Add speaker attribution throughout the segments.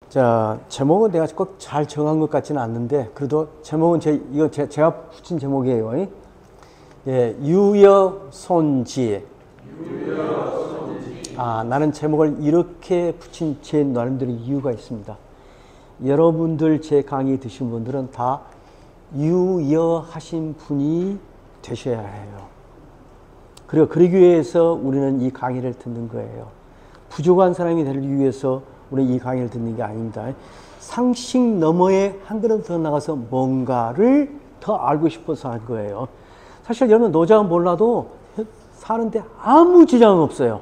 Speaker 1: 자, 제목은 내가 꼭 잘 정한 것 같지는 않는데, 그래도 제목은 제가 붙인 제목이에요. 예, 유여손지. 아, 나는 제목을 이렇게 붙인 제 나름대로 이유가 있습니다. 여러분들 제 강의 드신 분들은 다 유여하신 분이 되셔야 해요. 그리고 그러기 위해서 우리는 이 강의를 듣는 거예요. 부족한 사람이 되기 위해서 우리는 이 강의를 듣는 게 아닙니다. 상식 너머에 한 걸음 더 나가서 뭔가를 더 알고 싶어서 한 거예요. 사실 여러분 노자는 몰라도 사는데 아무 지장은 없어요.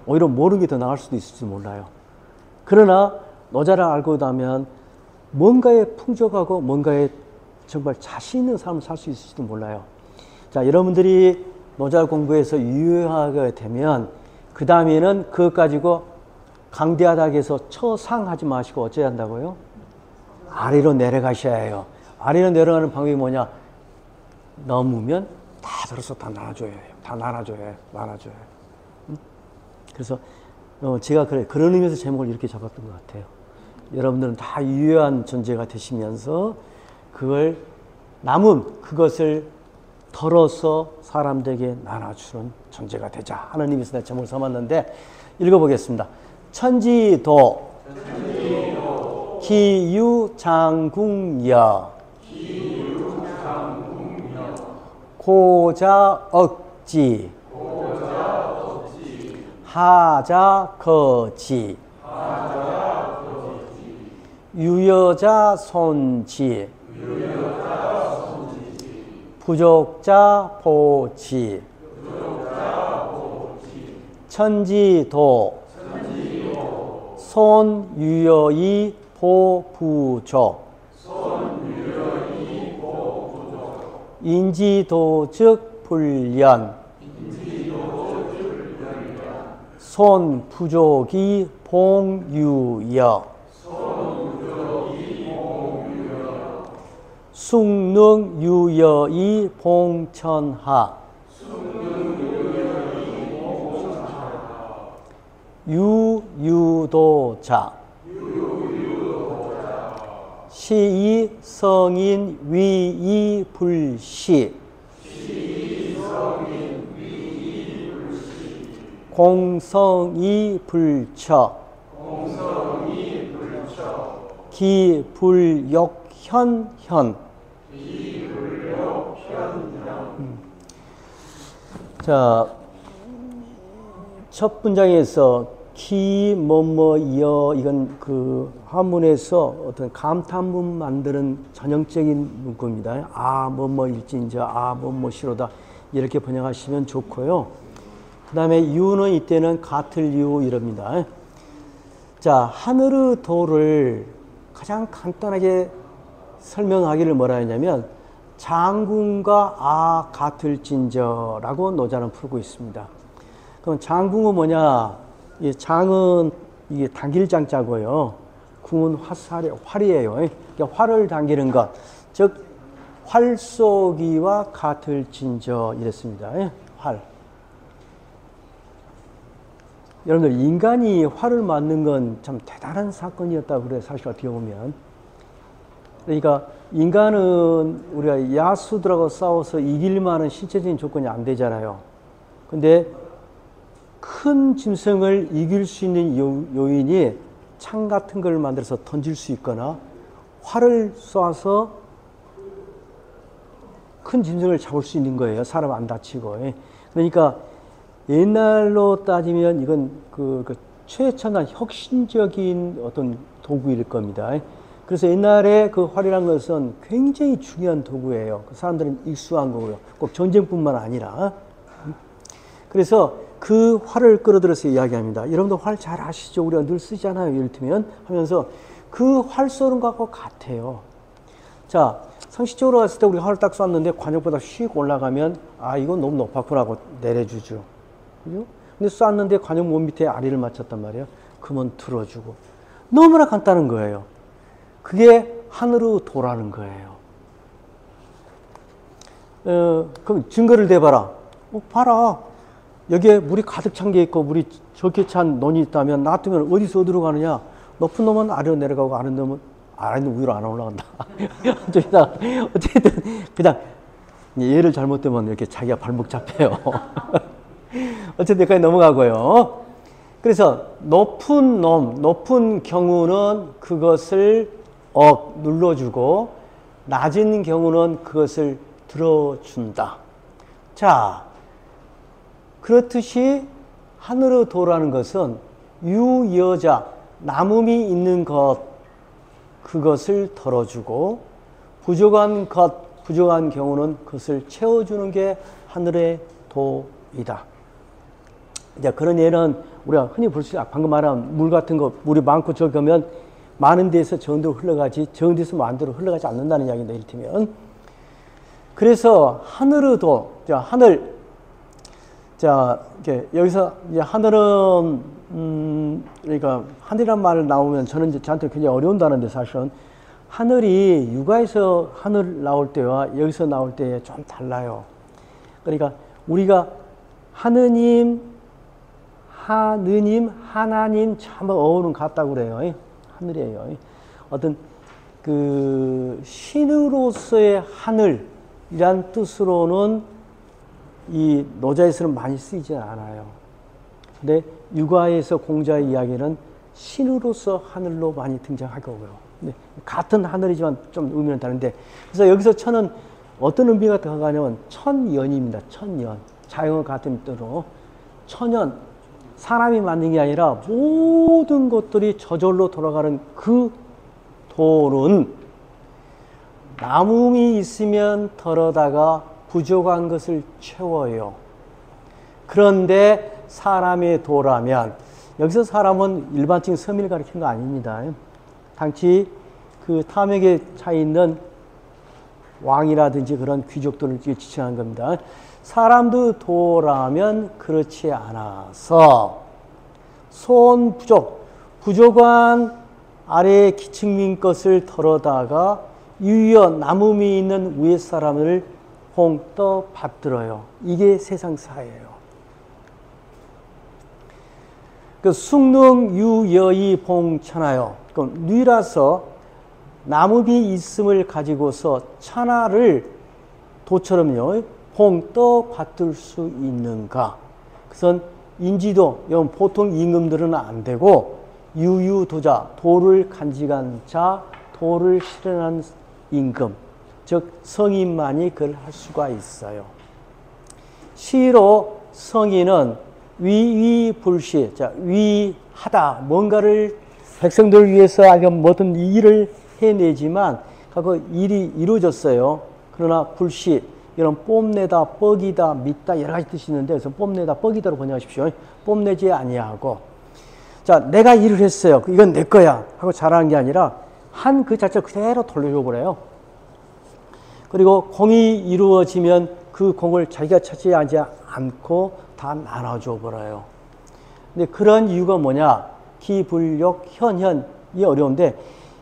Speaker 1: 오히려 모르는 게 더 나을 수도 있을지 몰라요. 그러나 노자를 알고 나면 뭔가에 풍족하고 뭔가에 정말 자신 있는 삶을 살 수 있을지도 몰라요. 자, 여러분들이 노자 공부해서 유효하게 되면 그 다음에는 그것 가지고 강대하다고 해서 처상하지 마시고 어째야 한다고요? 아래로 내려가셔야 해요. 아래로 내려가는 방법이 뭐냐? 넘으면 다 들어서 다 나눠줘야 해요. 다 나눠줘야 해요. 나눠줘야 해요. 그래서 제가 그런 의미에서 제목을 이렇게 잡았던 것 같아요. 여러분들은 다 유효한 존재가 되시면서 그걸 남은 그것을 덜어서 사람들에게 나눠주는 존재가 되자 하는 의미에서 내가 제목을 삼았는데 읽어보겠습니다. 천지도 기유장궁여 고자억지 하자거지 유여자손지 부족자보지 천지도 손유여이 보부족 인지도즉 불련 손부족이 봉유여 숭능유여이 봉천하 유유도자 시이 성인 위이 불시 공성이 불처 기불욕현현. 자, 첫 문장에서 기 뭐뭐여 이건 그 한문에서 어떤 감탄문 만드는 전형적인 문구입니다. 아 뭐뭐일진저 아 뭐뭐시로다 이렇게 번역하시면 좋고요. 그 다음에 유는 이때는 같을 유 이럽니다. 자, 하늘의 도를 가장 간단하게 설명하기를 뭐라 하냐면 장궁과 아 같을진저라고 노자는 풀고 있습니다. 그럼 장궁은 뭐냐? 이 장은 이게 당길 장자고요. 궁은 활이에요. 그러니까 활을 당기는 것, 즉 활쏘기와 같을진저 이랬습니다. 활. 여러분들 인간이 활을 맞는 건 참 대단한 사건이었다고 그래요. 사실 어떻게 보면. 그러니까 인간은 우리가 야수들하고 싸워서 이길 만한 신체적인 조건이 안 되잖아요. 근데 큰 짐승을 이길 수 있는 요인이 창 같은 걸 만들어서 던질 수 있거나 활을 쏴서 큰 짐승을 잡을 수 있는 거예요. 사람 안 다치고. 그러니까 옛날로 따지면 이건 그 최첨단 혁신적인 어떤 도구일 겁니다. 그래서 옛날에 그 활이라는 것은 굉장히 중요한 도구예요. 사람들은 익숙한 거고요. 꼭 전쟁뿐만 아니라. 그래서 그 활을 끌어들여서 이야기합니다. 여러분도 활 잘 아시죠? 우리가 늘 쓰잖아요. 이를테면 하면서 그 활 쏘는 것과 같아요. 자, 상식적으로 봤을 때 우리 활을 딱 쐈는데 관역보다 휙 올라가면 아 이건 너무 높았구나 하고 내려주죠. 그죠? 근데 쐈는데 관역 몸 밑에 아리를 맞췄단 말이에요. 그러면 들어주고. 너무나 간단한 거예요. 그게 하늘의 도라는 거예요. 그럼 증거를 대봐라. 봐라. 여기에 물이 가득 찬 게 있고 물이 적게 찬 논이 있다면 놔두면 어디서 어디로 가느냐? 높은 놈은 아래로 내려가고 아래 놈은 위로 안 올라간다. 어쨌든 그냥 얘를 잘못되면 이렇게 자기가 발목 잡혀요. 어쨌든 여기까지 넘어가고요. 그래서 높은 경우는 그것을 눌러주고 낮은 경우는 그것을 들어준다. 자, 그렇듯이 하늘의 도라는 것은 유여자, 남음이 있는 것, 그것을 덜어주고 부족한 경우는 그것을 채워주는 게 하늘의 도이다. 이제 그런 예는 우리가 흔히 볼 수 있어요. 방금 말한 물 같은 거, 물이 많고 적게 하면 많은 데서 적은 데로 흘러가지, 적은 데서 많은 데로 흘러가지 않는다는 이야기인데, 이를테면. 그래서 하늘의 도, 여기서 이제 하늘은, 그러니까 하늘이란 말 나오면 저는 이제 저한테 굉장히 어려운 단어인데, 사실은 하늘이 육아에서 하늘 나올 때와 여기서 나올 때 좀 달라요. 그러니까 우리가 하느님, 하나님 참 어원은 같다고 그래요. 하늘이에요. 어떤 그 신으로서의 하늘이란 뜻으로는 이 노자에서는 많이 쓰이지 않아요. 근데 육아에서 공자의 이야기는 신으로서 하늘로 많이 등장하고요. 근데 같은 하늘이지만 좀 의미는 다른데, 그래서 여기서 천은 어떤 의미가 들어가냐면 천연입니다. 천연. 자연과 같은 뜻으로 천연. 사람이 만든 게 아니라 모든 것들이 저절로 돌아가는 그 도는 남음이 있으면 덜어다가 부족한 것을 채워요. 그런데 사람의 도라면, 여기서 사람은 일반적인 서민을 가리킨 거 아닙니다. 당시 그 탐욕에 차 있는 왕이라든지 그런 귀족들을 지칭한 겁니다. 사람도 도라면 그렇지 않아서 소원 부족한 아래 기층민 것을 덜어다가 유여 남음이 있는 위에 사람을 봉떠 받들어요. 이게 세상 사예요. 그 숭능 유여이 봉천하여, 그 뉘라서 남음이 있음을 가지고서 천하를 도처럼요 봉떠 받들 수 있는가? 그것은 인지도, 보통 임금들은 안 되고 유유도자, 도를 간직한 자, 도를 실현한 임금, 즉 성인만이 그걸 할 수가 있어요. 시로 성인은 위위불시, 자, 위하다, 뭔가를 백성들을 위해서 어떤 일을 해내지만 그 일이 이루어졌어요. 그러나 불시, 이런 뽐내다, 뻐기다, 믿다 여러 가지 뜻이 있는데, 그래서 뽐내다, 뻐기다로 번역하십시오. 뽐내지 아니하고, 자, 내가 일을 했어요. 이건 내 거야 하고 자랑한 게 아니라 한 그 자체 그대로 돌려줘 버려요. 그리고 공이 이루어지면 그 공을 자기가 차지하지 않고 다 나눠줘 버려요. 근데 그런 이유가 뭐냐? 기불력 현이 어려운데,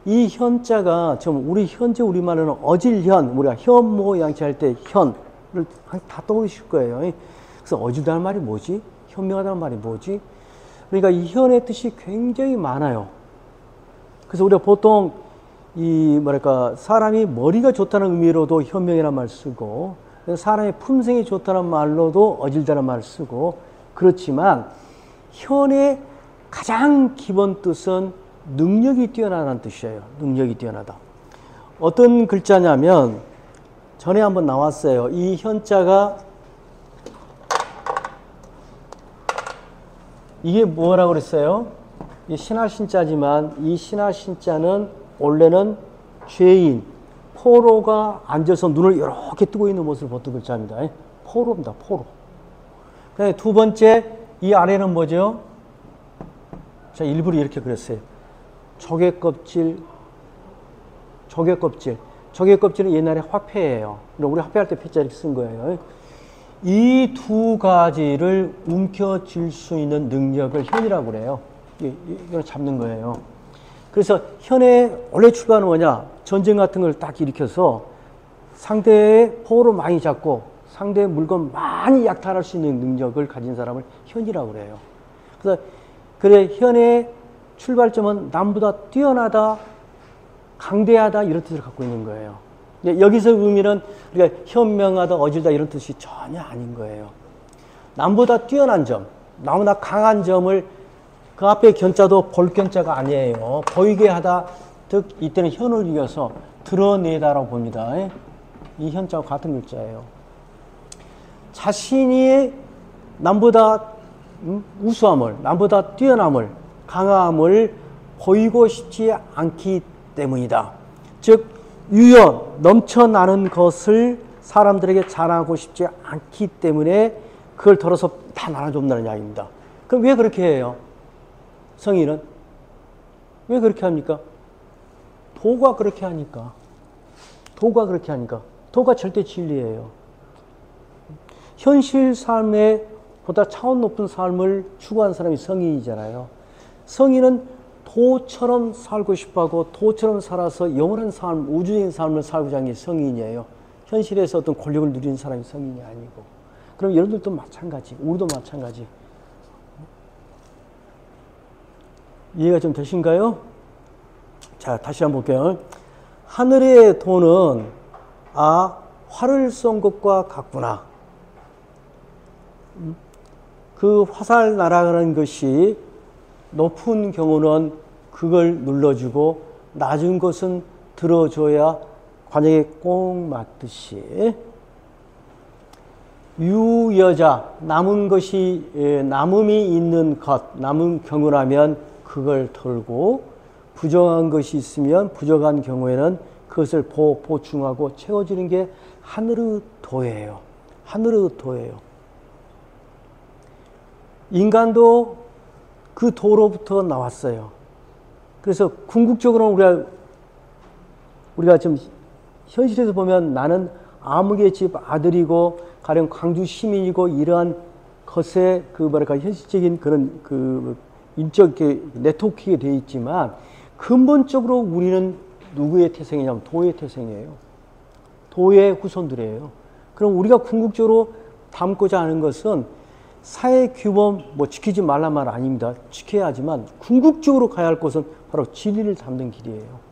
Speaker 1: 이 현자가 좀 우리 현재 우리말로는 어질현, 우리가 현모 양치할 때 현을 다 떠오르실 거예요. 그래서 어질다는 말이 뭐지? 현명하다는 말이 뭐지? 그러니까 이 현의 뜻이 굉장히 많아요. 그래서 우리가 보통 사람이 머리가 좋다는 의미로도 현명이라는 말 쓰고, 사람의 품성이 좋다는 말로도 어질다는 말 쓰고, 그렇지만 현의 가장 기본 뜻은 능력이 뛰어나다는 뜻이에요. 능력이 뛰어나다. 어떤 글자냐면 전에 한번 나왔어요. 이 현자가 이게 뭐라고 그랬어요? 이 신하신자지만 이 신하신자는 원래는 죄인, 포로가 앉아서 눈을 이렇게 뜨고 있는 모습을 보던 글자입니다. 포로입니다. 포로. 그다음에 두 번째, 이 아래는 뭐죠? 자, 일부러 이렇게 그렸어요. 조개껍질. 조개껍질은 옛날에 화폐예요. 우리 화폐할 때 폐자 이렇게 쓴 거예요. 이 두 가지를 움켜쥘 수 있는 능력을 현이라고 그래요. 이걸 잡는 거예요. 그래서 현의 원래 출발은 뭐냐? 전쟁 같은 걸 딱 일으켜서 상대의 포로 많이 잡고 상대의 물건 많이 약탈할 수 있는 능력을 가진 사람을 현이라고 그래요. 그래서 그래 현의 출발점은 남보다 뛰어나다, 강대하다 이런 뜻을 갖고 있는 거예요. 여기서 의미는 우리가 현명하다, 어질다 이런 뜻이 전혀 아닌 거예요. 남보다 뛰어난 점, 나보다 강한 점을 그 앞에 견자도 볼 견자가 아니에요. 보이게 하다, 즉 이때는 현을 이어서 드러내다라고 봅니다. 이 현자와 같은 글자예요. 자신이 남보다 우수함을, 남보다 뛰어남을, 강함을 보이고 싶지 않기 때문이다. 즉 유연, 넘쳐나는 것을 사람들에게 자랑하고 싶지 않기 때문에 그걸 덜어서 다 나눠준다는 이야기입니다. 그럼 왜 그렇게 해요? 성인은? 왜 그렇게 합니까? 도가 그렇게 하니까. 도가 그렇게 하니까. 도가 절대 진리예요. 현실 삶에 보다 차원 높은 삶을 추구하는 사람이 성인이잖아요. 성인은 도처럼 살고 싶어하고 도처럼 살아서 영원한 삶, 우주적인 삶을 살고자 하는 게 성인이에요. 현실에서 어떤 권력을 누리는 사람이 성인이 아니고. 그럼 여러분들도 마찬가지, 우리도 마찬가지. 이해가 좀 되신가요? 자, 다시 한번 볼게요. 하늘의 도는 활을 쏜 것과 같구나. 그 화살 날아가는 것이 높은 경우는 그걸 눌러주고 낮은 것은 들어줘야 관역에 꼭 맞듯이 유여자, 남은 것이, 남음이 있는 것, 남은 경우라면 그걸 털고 부정한 것이 있으면 부족한 경우에는 그것을 보충하고 채워주는 게 하늘의 도예요. 하늘의 도예요. 인간도 그 도로부터 나왔어요. 그래서 궁극적으로는 우리가 지금 현실에서 보면 나는 아무개 집 아들이고 가령 광주 시민이고 이러한 것에 현실적인 그런 인적 네트워크가 되어 있지만 근본적으로 우리는 누구의 태생이냐면 도의 태생이에요. 도의 후손들이에요. 그럼 우리가 궁극적으로 담고자 하는 것은 사회 규범 지키지 말란 말 아닙니다. 지켜야 하지만 궁극적으로 가야 할 곳은 바로 진리를 담는 길이에요.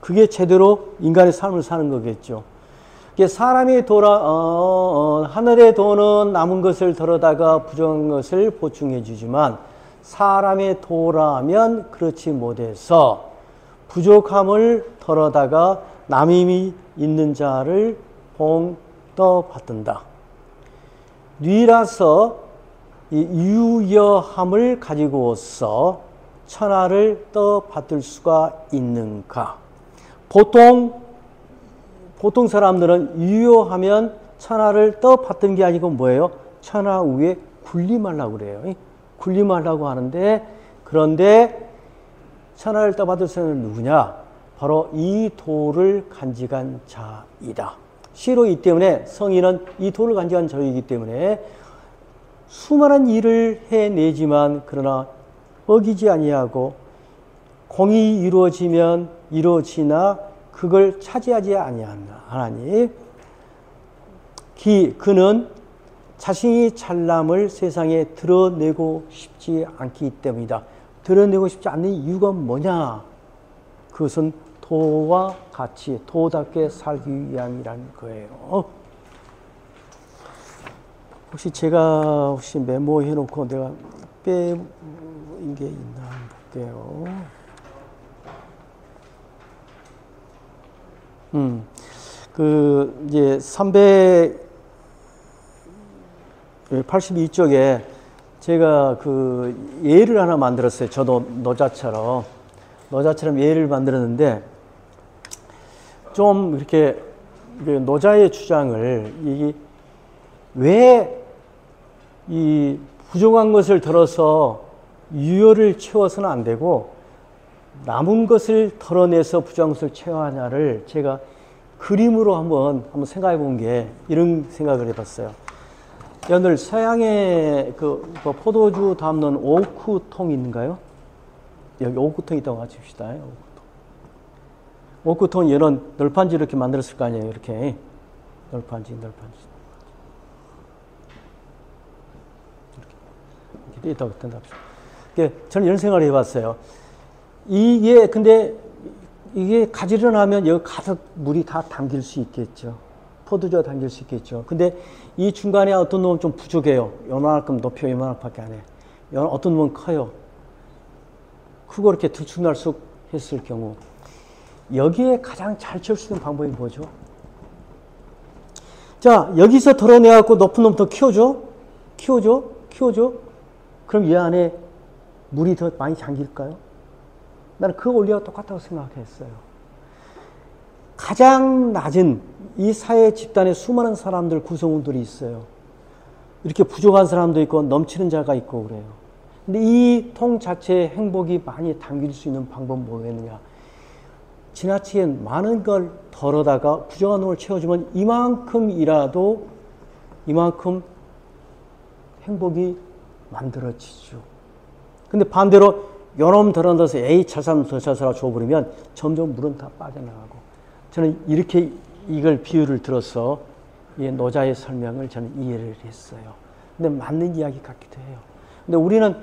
Speaker 1: 그게 제대로 인간의 삶을 사는 거겠죠. 사람이 하늘의 도는 남은 것을 덜어다가 부정한 것을 보충해 주지만 사람의 도라면 그렇지 못해서 부족함을 덜어다가 남임이 있는 자를 봉떠 받든다. 뉘라서 이 유여함을 가지고서 천하를 떠 받들 수가 있는가? 보통 사람들은 유여하면 천하를 떠 받든 게 아니고 뭐예요? 천하 위에 군림하려고 그래요. 군림하려고 하는데, 그런데 천하를 떠 받을 사람은 누구냐? 바로 이 도를 간직한 자이다. 시로 이 때문에 성인은 이 도를 간직한 자이기 때문에 수많은 일을 해내지만 그러나 어기지 아니하고 공이 이루어지면 이루어지나 그걸 차지하지 아니하니 그는 자신이 잘남을 세상에 드러내고 싶지 않기 때문이다. 드러내고 싶지 않는 이유가 뭐냐? 그것은 도와 같이 도답게 살기 위함이라는 거예요. 혹시 제가 메모해 놓고 내가 빼인 게 있나 한번 볼게요. 이제 382쪽에 제가 예를 하나 만들었어요. 저도 노자처럼 예를 만들었는데 좀 이렇게 노자의 주장을 왜 이 부족한 것을 들어서 유효를 채워서는 안 되고 남은 것을 덜어내서 부족한 것을 채워하냐를 제가 그림으로 한번 생각해 본 게 이런 생각을 해봤어요. 여러분들 서양에 포도주 담는 오크통 있는가요? 여기 오크통 있다고 맞춥시다. 오크통 이런 널판지 이렇게 만들었을 거 아니에요. 이렇게 널판지 이렇게 있다고 합시다. 저는 이런 생각을 해봤어요. 이게 근데 이게 가지를 하면 여기 가득 물이 다 담길 수 있겠죠. 포도주가 담길 수 있겠죠. 근데 이 중간에 어떤 놈은 좀 부족해요. 요만큼 높이가 요만큼밖에 안 해. 어떤 놈은 커요. 크고 이렇게 들쑥날쑥 했을 경우 여기에 가장 잘 채울 수 있는 방법이 뭐죠? 자, 여기서 덜어내갖고 높은 놈 더 키워줘. 그럼 이 안에 물이 더 많이 잠길까요? 나는 그 원리와 똑같다고 생각했어요. 가장 낮은 이 사회 집단에 수많은 사람들, 구성원들이 있어요. 이렇게 부족한 사람도 있고 넘치는 자가 있고 그래요. 근데 이 통 자체에 행복이 많이 담길 수 있는 방법은 뭐겠느냐? 지나치게 많은 걸 덜어다가 부족한 놈을 채워주면 이만큼이라도 이만큼 행복이 만들어지죠. 근데 반대로 요놈 덜어넣어서 에이 저 사람 저 사람 줘버리면 점점 물은 다 빠져나가고 저는 이렇게 이걸 비유를 들어서 이 노자의 설명을 저는 이해를 했어요. 근데 맞는 이야기 같기도 해요. 근데 우리는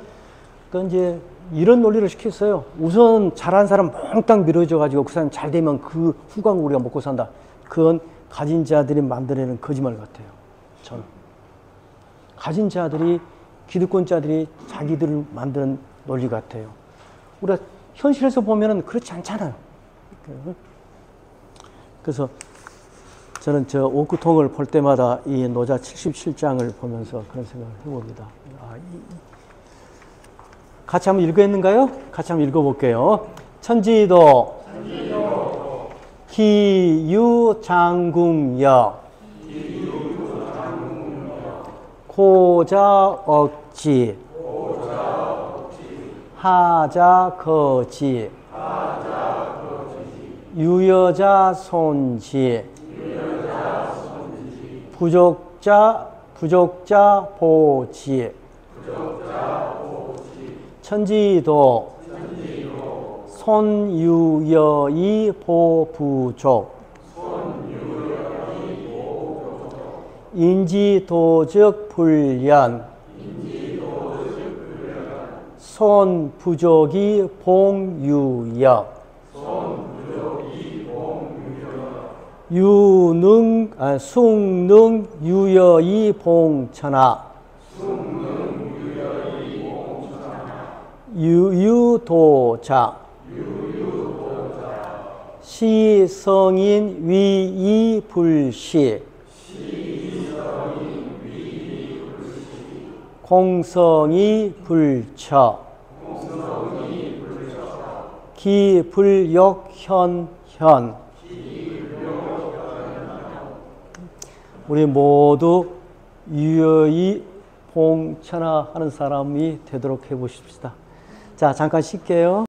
Speaker 1: 그 이제 이런 논리를 시켰어요. 우선 잘한 사람 몽땅 밀어줘가지고 그 사람 잘 되면 그 후광 우리가 먹고 산다. 그건 가진 자들이 만들어내는 거짓말 같아요. 저는. 가진 자들이 기득권자들이 자기들을 만드는 논리 같아요. 우리가 현실에서 보면은 그렇지 않잖아요. 그래서 저는 저 옥구통을 볼 때마다 이 노자 77장을 보면서 그런 생각을 해봅니다. 같이 한번 읽었는가요? 같이 한번 읽어볼게요. 천지도 기유장궁여 고자 억지 하자 거지 유여자 손지 부족자 보지 천지도 손유여이 보부족 인지도적 불련 손부족이 봉유여 숭능 유여이 봉천하 유유도자 시성인 위이불시 공성이 불처 기불욕현현 우리 모두 유여히 봉천하하는 사람이 되도록 해보십시다. 자, 잠깐 쉴게요.